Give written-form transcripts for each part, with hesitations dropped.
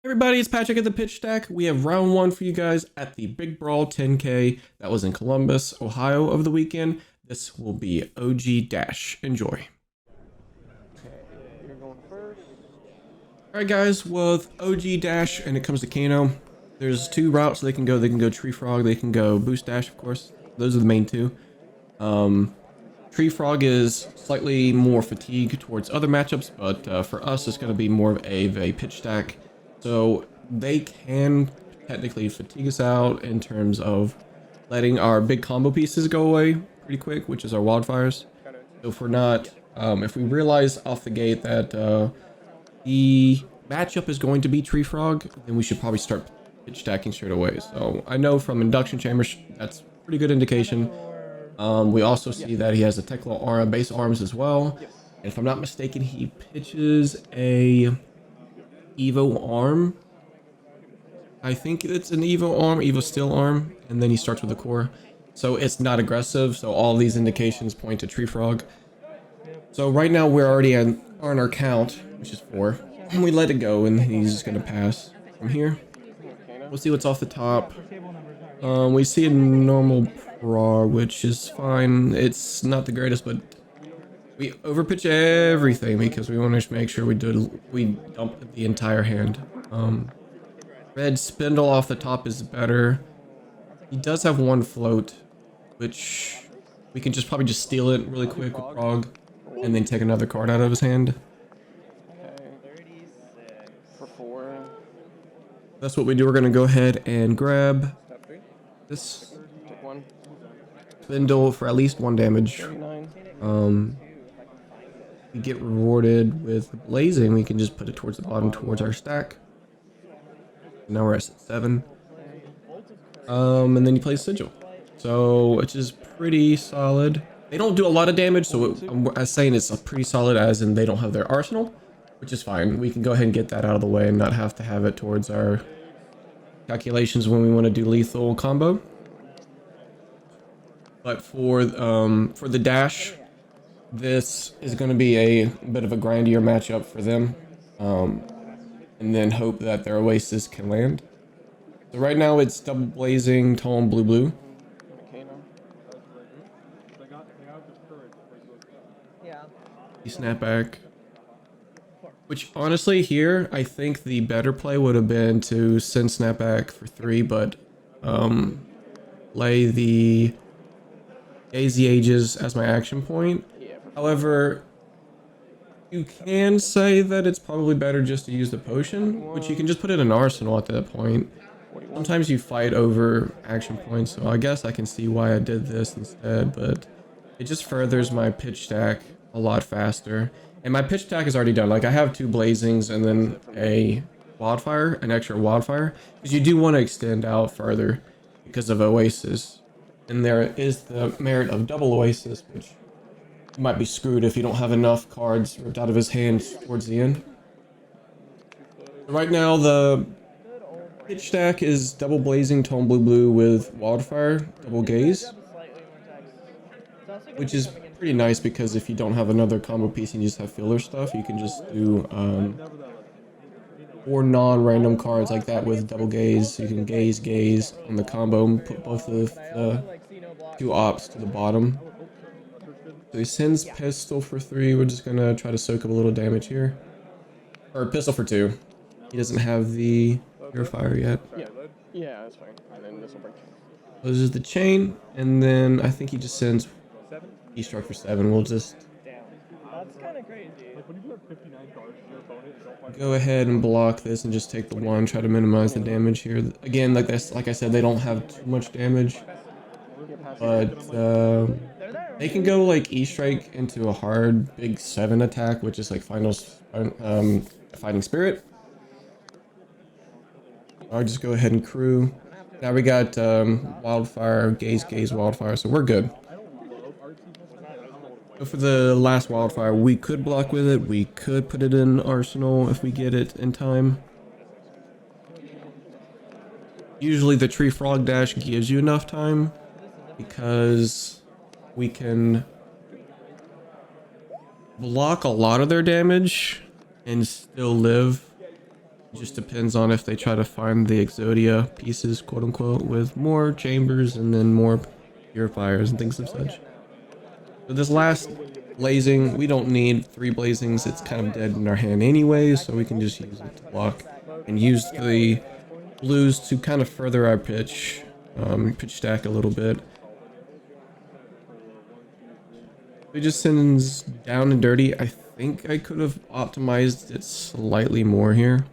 Everybody, it's Patrick at the Pitch Stack. We have round one for you guys at the Big Brawl 10K that was in Columbus, Ohio over the weekend. This will be OG Dash. Enjoy. You're going first. Alright guys, with OG Dash and it comes to Kano, there's two routes they can go. They can go Tree Frog, they can go Boost Dash, of course. Those are the main two. Tree Frog is slightly more fatigue towards other matchups, but for us it's going to be more of a pitch stack. So they can technically fatigue us out in terms of letting our big combo pieces go away pretty quick, which is our wildfires. So if we're not, if we realize off the gate that the matchup is going to be Tree Frog, then we should probably start pitch stacking straight away. So I know from induction chambers, that's a pretty good indication. We also see that he has a technical arm, base arms as well. And if I'm not mistaken, he pitches a Evo arm. I think it's an Evo arm, Evo steel arm, and then he starts with the core. So it's not aggressive. So all these indications point to Tree Frog. So right now we're already on our count, which is 4. And we let it go, and he's just gonna pass from here. We'll see what's off the top. We see a normal Prog, which is fine. It's not the greatest, but we overpitch everything because we want to make sure we dump the entire hand. Red Spindle off the top is better. He does have one float, which we can just probably steal it really quick with Prog, and then take another card out of his hand. For 4. That's what we do. We're gonna go ahead and grab this Take 1. Spindle for at least 1 damage. 39. We get rewarded with blazing. We can just put it towards the bottom, towards our stack. Now we're at 7. And then you play Sigil. So, which is pretty solid. They don't do a lot of damage, so I'm saying it's a pretty solid as in they don't have their arsenal, which is fine. We can go ahead and get that out of the way and not have to have it towards our calculations when we want to do lethal combo. But for the dash, this is going to be a bit of a grindier matchup for them, and then hope that their Oasis can land. So right now it's double blazing, tone blue. You snap back. Which honestly here, I think the better play would have been to send snapback for 3, but lay the Daisy Ages as my action point. However, you can say that it's probably better just to use the potion, which you can just put in an arsenal at that point. Sometimes you fight over action points, so I guess I can see why I did this instead, but it just furthers my pitch stack a lot faster. And my pitch stack is already done. Like I have 2 blazings and then a wildfire, an extra wildfire, because you do want to extend out further because of Oasis. And there is the merit of double Oasis, which you might be screwed if you don't have enough cards ripped out of his hand towards the end. Right now the pitch stack is double blazing, tone blue with wildfire, double gaze, which is pretty nice because if you don't have another combo piece and you just have filler stuff, you can just do 4 non-random cards like that with double gaze. You can gaze on the combo and put both of the 2 ops to the bottom. So he sends pistol for 3. We're just gonna try to soak up a little damage here, or pistol for 2. He doesn't have the purifier yet. Yeah, that's fine. And then this will break. Closes the chain, and then I think he just sends E-struck for 7. We'll just That's kind of crazy. go ahead and block this and just take the 1. Try to minimize the damage here. Again, like I said, they don't have too much damage, but they can go like E-strike into a hard big 7 attack, which is like fighting spirit. I'll just go ahead and crew. Now we got wildfire, gaze, wildfire, so we're good. So for the last wildfire, we could block with it. We could put it in arsenal if we get it in time. Usually the Tree Frog dash gives you enough time because we can block a lot of their damage and still live It just depends on if they try to find the Exodia pieces, quote unquote, with more chambers and then more purifiers and things of such. So this last blazing, we don't need 3 blazings. It's kind of dead in our hand anyway, so we can just use it to block and use the blues to kind of further our pitch stack a little bit. It just sends down and dirty. I think I could have optimized it slightly more here.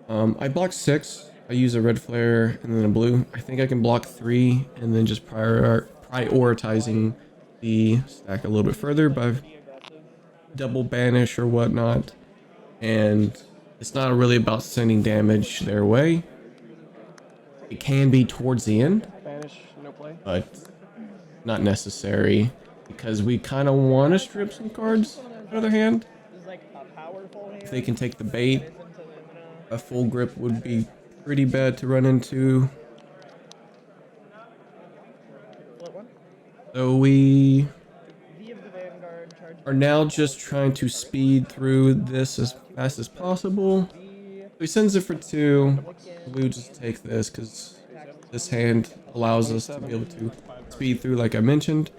I blocked 6. I use a red flare and then a blue. I think I can block 3 and then just prioritizing the stack a little bit further by double banish or whatnot. And it's not really about sending damage their way. It can be towards the end, Banish, no play. but not necessary because we kind of want to strip some cards on the other hand. This is like a powerful hand. If they can take the bait, a full grip would be pretty bad to run into. What one? So we V of the Vanguard, charge are now just trying to speed through this as fast as possible. V. So he sends it for 2. We would just take this because this hand allows us to be able to speed through like I mentioned.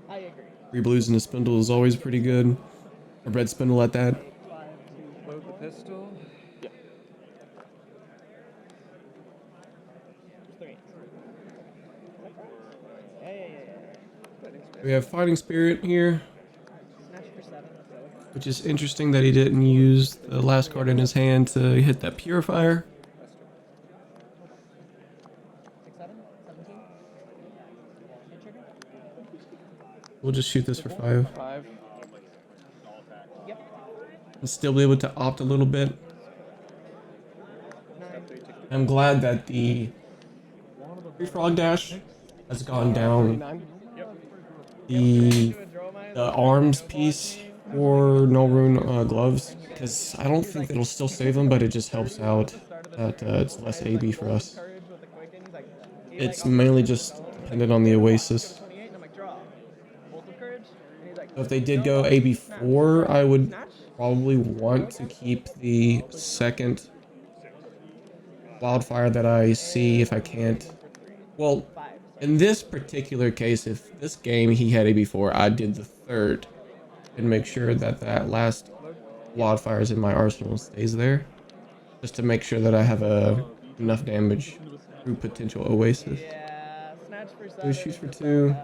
I agree. 3 blues and a spindle is always pretty good. A red spindle at that. Load the pistol. Yeah. 3. Yeah. We have Fighting Spirit here, Snatch for 7. Let's go. which is interesting that he didn't use the last card in his hand to hit that purifier. 6, 7, 17. Hit trigger. We'll just shoot this for 5 5. Yep. and still be able to opt a little bit. 9. I'm glad that the free frog dash has gone down. 9. The Do a draw mine. arms piece for no rune gloves, because I don't think it'll still save them, but it just helps out that it's less AB for us. Courage with the quicken. He's like, It's mainly just dependent on the Oasis. 28, and I'm like, draw. Bolt of courage. And he's like, So if they did go AB4, I would probably want to keep the second wildfire that I see if I can't. Well, 5. in this particular case, if this game he had AB4, I did the third and make sure that that last wildfire is in my arsenal stays there, just to make sure that I have enough damage through potential Oasis. Yeah, snatch for 7. So he shoots for 2.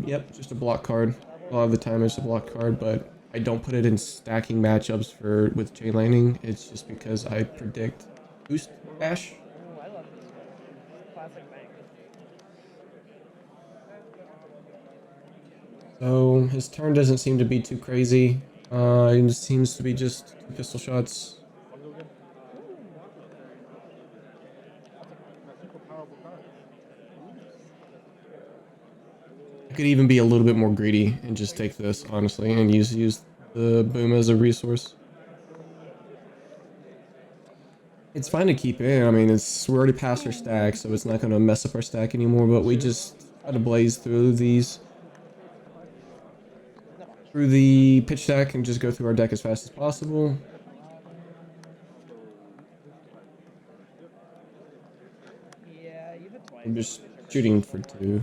Yep, just a block card. A lot of the time it's a block card, but I don't put it in stacking matchups with chain laning. It's just because I predict boost dash. Ooh, I love this one. Classic bank. So his turn doesn't seem to be too crazy. It seems to be just 2 pistol shots. I could even be a little bit more greedy and just take this, honestly, and use the boom as a resource. It's fine to keep in. I mean, we're already past our stack, so it's not going to mess up our stack anymore, but we just try to blaze through the pitch stack and just go through our deck as fast as possible. Yeah, you hit twice. I'm just shooting for 2.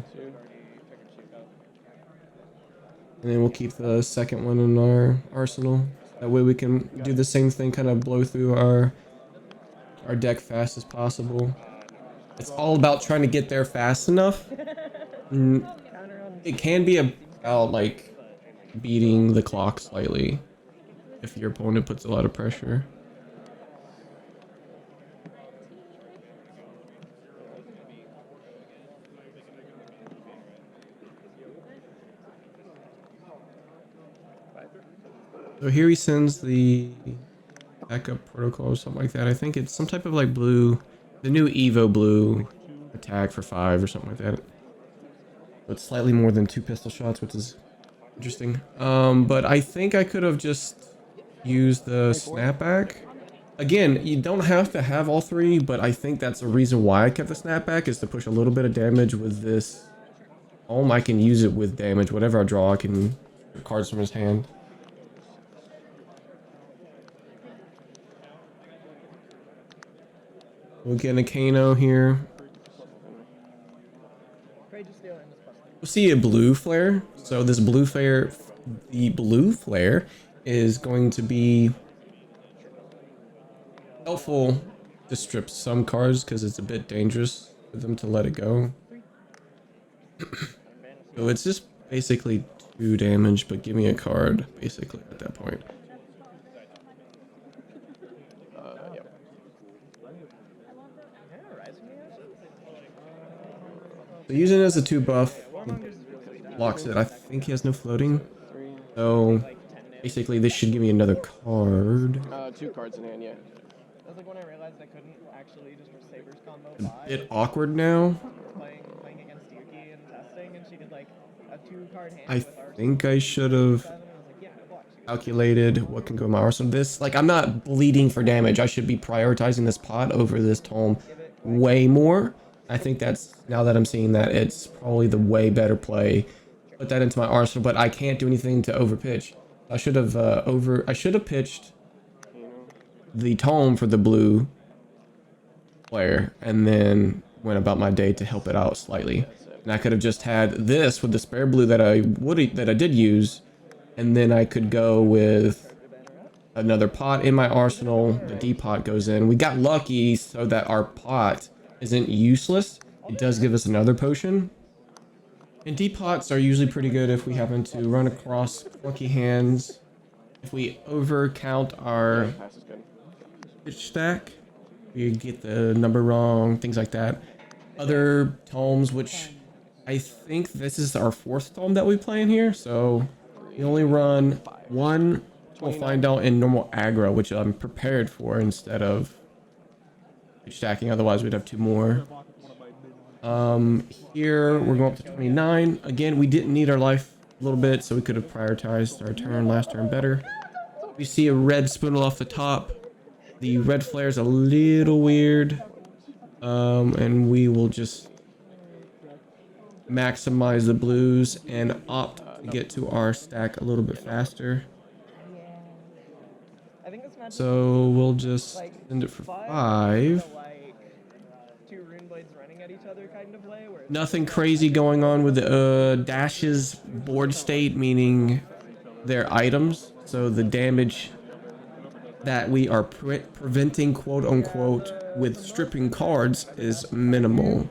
And then we'll keep the second one in our arsenal. That way we can do the same thing, kind of blow through our deck fast as possible. It's all about trying to get there fast enough. It can be about like beating the clock slightly if your opponent puts a lot of pressure. So here he sends the backup protocol or something like that. I think it's some type of like blue, the new Evo blue attack for 5 or something like that. So it's slightly more than 2 pistol shots, which is interesting. But I think I could have just used the snapback. Again, you don't have to have all 3, but I think that's the reason why I kept the snapback, is to push a little bit of damage with this. I can use it with damage. Whatever I draw, I can cards from his hand. We'll get a Kano here. Courageous Steel and this plus 2. We'll see a blue flare. So this blue flare, the blue flare is going to be helpful to strip some cards because it's a bit dangerous for them to let it go. So it's just basically 2 damage, but give me a card basically at that point. So using it as a 2 buff blocks it. I think he has no floating. So basically this should give me another card. 2 cards in hand, yeah. That was like when I realized I couldn't actually just Sabers combo A 5. bit awkward now. Playing against Yuki and testing, and she did like a 2-card hand I with arsenal. think I should have 7, and I was like, yeah, no blocks. calculated what can go in my arsenal. This, like, I'm not bleeding for damage. I should be prioritizing this pot over this tome way more. I think that's, now that I'm seeing that, it's probably the way better play. Put that into my arsenal, but I can't do anything to overpitch. I should have pitched the tome for the blue player and then went about my day to help it out slightly. And I could have just had this with the spare blue that I did use, and then I could go with another pot in my arsenal. The D pot goes in. We got lucky so that our pot isn't useless. It does give us another potion. And D pots are usually pretty good if we happen to run across lucky hands. If we overcount our pitch stack, we get the number wrong, things like that. Other tomes, which I think this is our 4th tome that we play in here, so we only run 1. We'll find out in normal aggro, which I'm prepared for instead of stacking. Otherwise, we'd have 2 more. Here we're going up to 29. Again, we didn't need our life a little bit, so we could have prioritized our last turn better. We see a red spindle off the top. The red flare is a little weird, and we will just maximize the blues and opt to get to our stack a little bit faster. I think this match So we'll just send it for 5. 2 rune blades running at each other kind of way. Where Nothing crazy going on with the Dash's board state, meaning their items. So the damage that we are preventing, quote unquote, with stripping cards is minimal.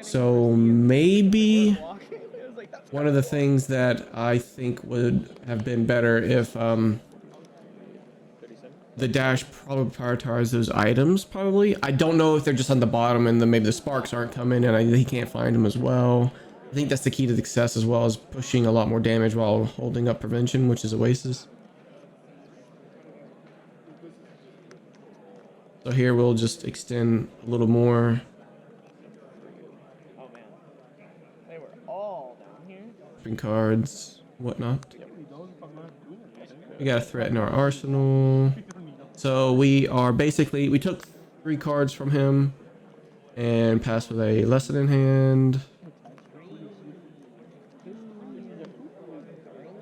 So maybe one of the things that I think would have been better if the Dash probably prioritized those items, probably. I don't know if they're just on the bottom and then maybe the sparks aren't coming and he can't find them as well. I think that's the key to success, as well as pushing a lot more damage while holding up prevention, which is Oasis. So here we'll just extend a little more. Oh man, they were all down here. Stripping cards, whatnot. We got a threat in our arsenal. So we are basically, we took 3 cards from him and passed with a lesson in hand.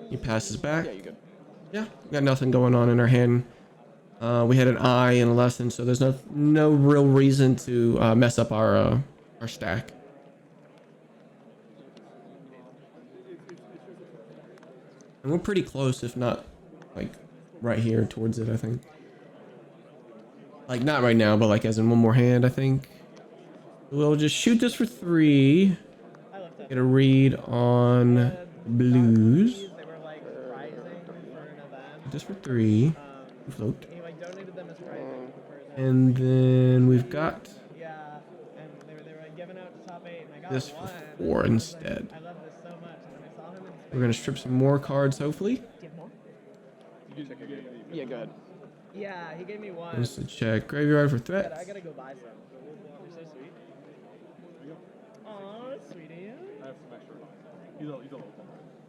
He passes back. Yeah, we got nothing going on in our hand. We had an eye and a lesson, so there's no real reason to mess up our stack. And we're pretty close, if not like right here towards it, I think. Like not right now, but like as in one more hand, I think. We'll just shoot this for 3. Get a read on blues. They were like prizing for an event. Just for 3. Float. He like donated them as prizing for his And then we've got yeah, and they were like giving out to top 8, and I got this one. for 4 instead. I love this so much. And then I saw him in We're gonna strip some more cards, hopefully. Do you have more? Yeah, go ahead. Yeah, he gave me one. Just to check graveyard for I threats. gotta go buy some. You're so sweet. Aw, that's sweet of you.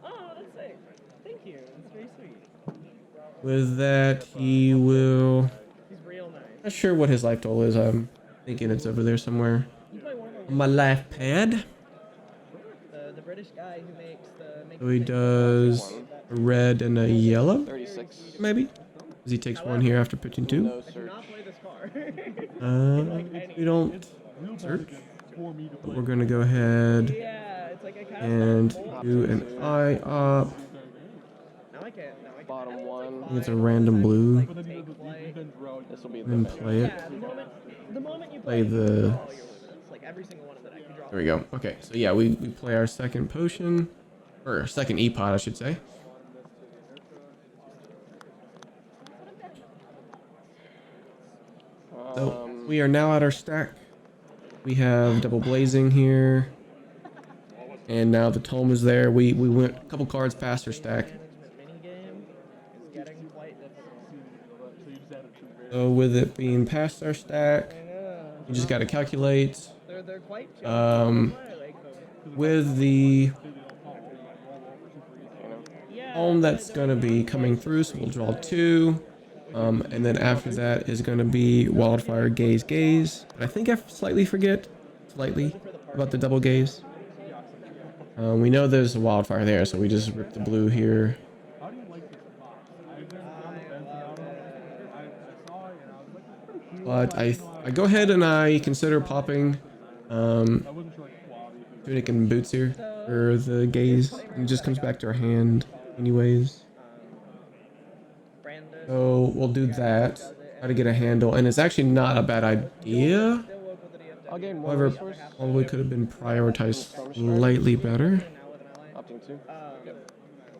Oh, that's sick. Thank you. That's very sweet. With that, he will. He's real nice. Not sure what his life total is. I'm thinking it's over there somewhere. You play one of On my life pad. the British guy who makes the. So he does a red and a yellow, 36. maybe. As he takes one here after pitching 2. No I do search. not play this card. We don't search. But we're gonna go ahead Yeah, it's like I cast and that do an eye up. Now I can't. Now I can't. Bottom one. I think it's a random blue. Take flight. This will be the And thing. play it. Yeah, the moment you Play play the. all your limits, like every single one of the deck, you draw. There we go. Okay, so yeah, we play our second potion. Or second E-pot, I should say. So we are now at our stack. We have double blazing here. And now the tome is there. We went a couple cards past our stack. Management minigame is getting quite difficult. So with it being past our stack, you just gotta calculate. They're quite chill. Um, I like them. with the Yeah, home that's gonna be coming through, so we'll draw 2. And then after that is gonna be wildfire, gaze, gaze. But I think I slightly forget, about the double gaze. We know there's a wildfire there, so we just rip the blue here. But I go ahead and I consider popping tunic and boots here for the gaze. And it just comes back to our hand anyways. So we'll do that. Try to get a handle, and it's actually not a bad idea. I'll gain one However, resource. probably could have been prioritized slightly better. Opting 2. Yep.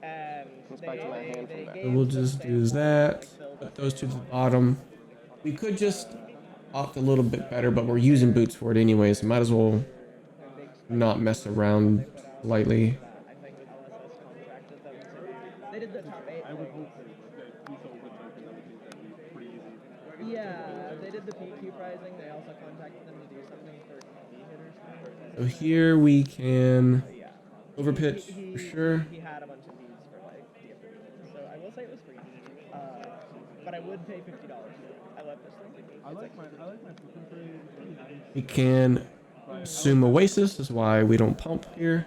And Comes back to my hand from that. So we'll just do that. Put those two to the bottom. We could just opt a little bit better, but we're using boots for it anyway, so might as well not mess around lightly. They did the top 8. Yeah, they did the PQ pricing. They also contacted them to do something for TV hitters. So here we can overpitch for sure. He had a bunch of these for like DFW, so I will say it was free. But I would pay $50 for it. I love this thing. I like my flipping trade. We can assume Oasis is why we don't pump here.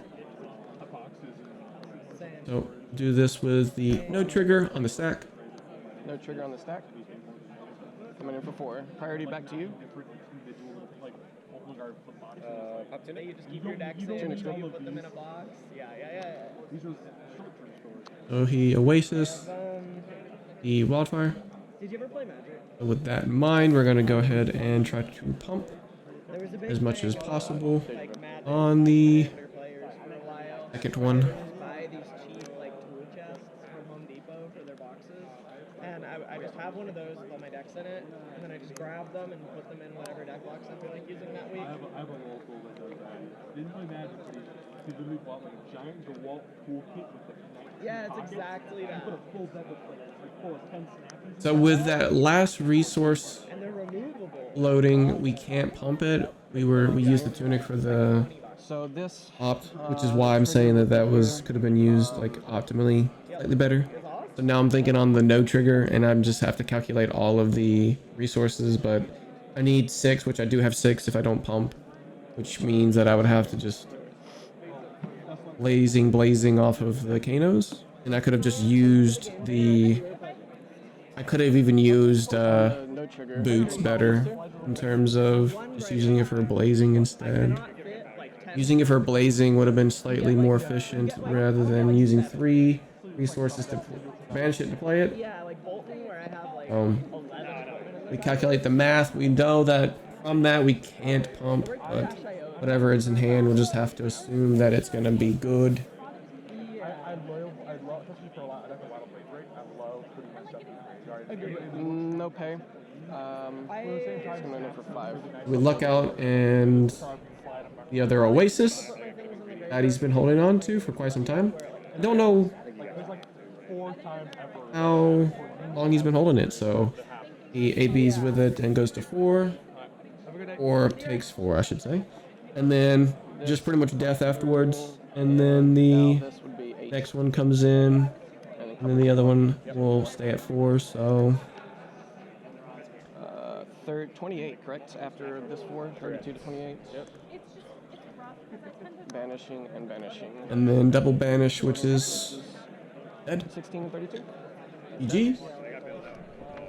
So do this with the no trigger on the stack. No trigger on the stack. Coming in for 4. Priority back to you. Up to you just keep your decks in until you put them in a box. Yeah. So he Oasis, the wildfire. Did you ever play Magic? So with that in mind, we're gonna go ahead and try to pump There was a big as much as thing possible like Magic on the players for a while. second one. Buy these cheap like tool chests from Home Depot for their boxes, and I just have one of those with all my decks in it, and then I just grab them and put them in whatever deck box I feel like using that week. I have a local that does that. Didn't play Magic, but he literally bought like a giant DeWalt toolkit with like 19 Yeah, it's pockets. exactly He that. put a full deck of like full of 10 snappies. So with that last resource And they're removable. loading, we can't pump it. We used the tunic for the So this opt, which is why I'm saying that could have been used like optimally, slightly better. So now I'm thinking on the no trigger, and I'm just have to calculate all of the resources, but I need 6, which I do have 6 if I don't pump, which means that I would have to just blazing off of the Kanos, and I could have just used I could have even used no trigger. boots better in terms of just using it for blazing instead. Using it for blazing would have been slightly more efficient rather than using 3 resources to banish it to play it. Yeah, like Bolton where I have like 11 We calculate the math. We know that from that we can't pump, but whatever is in hand, we'll just have to assume that it's gonna be good. I'd love, especially for a lot, I don't know why I don't play great. I love putting my stuff in the yard. No pay. It's coming in for 5. We look out and the other Oasis that he's been holding on to for quite some time. I don't know There's like 4 times ever. how long he's been holding it, so he ABs with it and goes to 4, or takes 4, I should say, and then just pretty much death afterwards, and then the This would be 8. next one comes in, and then the other one will stay at 4, so 28, correct? After this 4, 32 to 28. Yep. Banishing and banishing. and then double banish, which is dead. 16 and 32. GG.